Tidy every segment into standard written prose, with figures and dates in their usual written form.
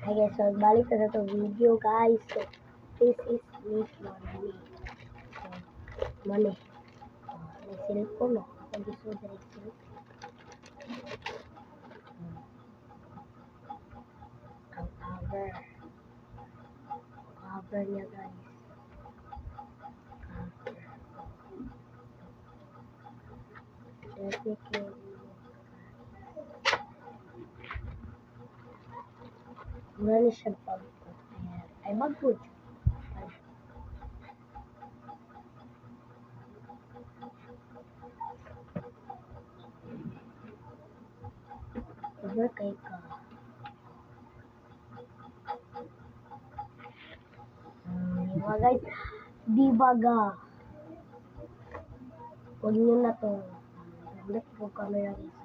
Hi guys, so balik na to video guys. So this is Miss Money. So money. May cellphone no. Ako gusto direct cellphone. Ang cover. Cover niya guys. Cover. Mura na siya pag-put. Ay mag-put. Cover kay ka. Diba guys? Diba ga? Huwag nyo na to. Ganda po camera guys.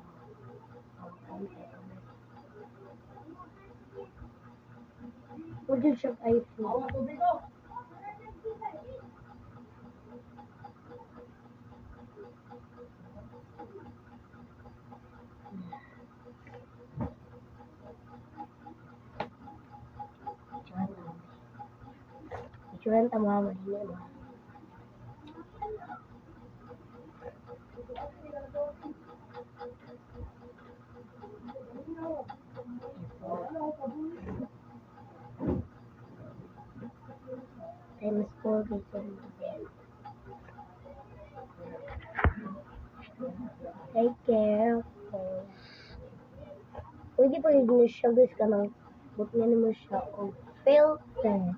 Huwag yun siya iPhone. Ituran tama hindi ba? Times 4 reason. Take care. Pwede pa rin mo siya guys ka nang bukyan mo siya o filter.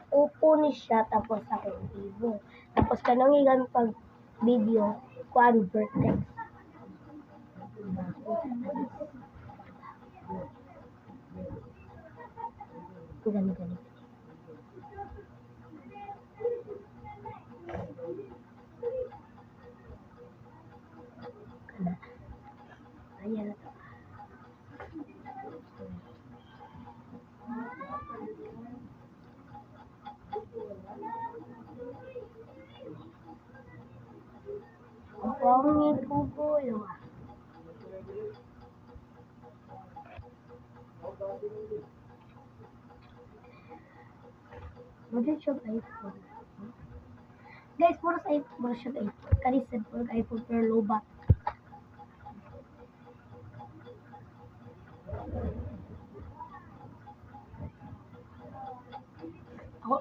Upo ni siya tapos ako vivo. Tapos kanang ilan pag video kuan vertex. Gani. Kana. Ayan na to. Ang ipupulo. Muna siya iPhone. Guys, puro sa iPhone. Muna siya iPhone. Kalisan puro iPhone pero lobat.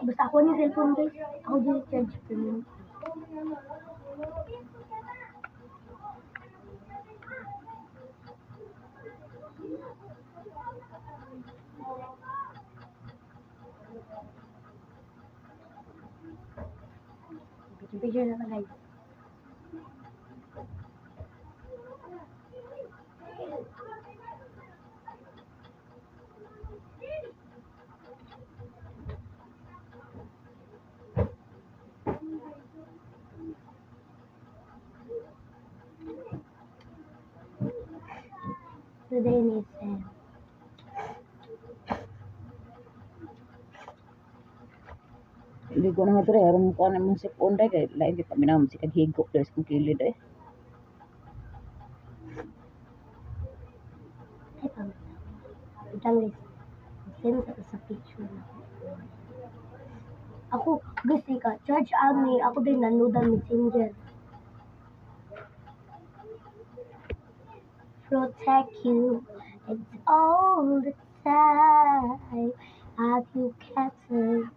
Basta ako ni cellphone guys. Ako din charge premium. Picture na guys. Today is Hindi ko na nga ito rin. Aram ko naman si Ponday. Kaya lain kita minamang si kaghigop. Dari sa kong kilid eh. ay pang guys. Send sa picture na. Ako, guys, ka charge ani. Ako din nanood ang messenger. Protect you. It's all the time. Have you cattle?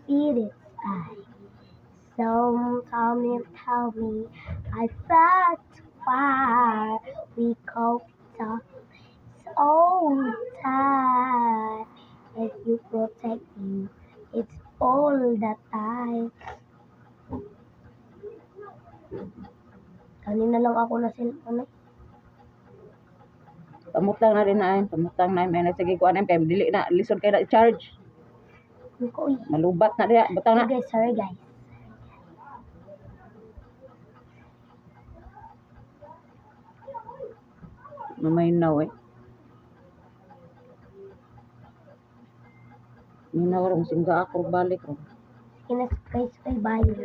Feed its eye. Some tell me I felt fire. We cope it's all the time. If you protect you, it's all the time. Kanina lang ako na cellphone. Pamutang na rin na yun. Pamutang na yun. May nagsige ko anam. Kaya dili na. Listen kayo na charge. Malubat na rin. Butang na. Okay, sorry guys. Mamaynaw eh. Minaw rin. Singga ako balik. Guys, bye-bye.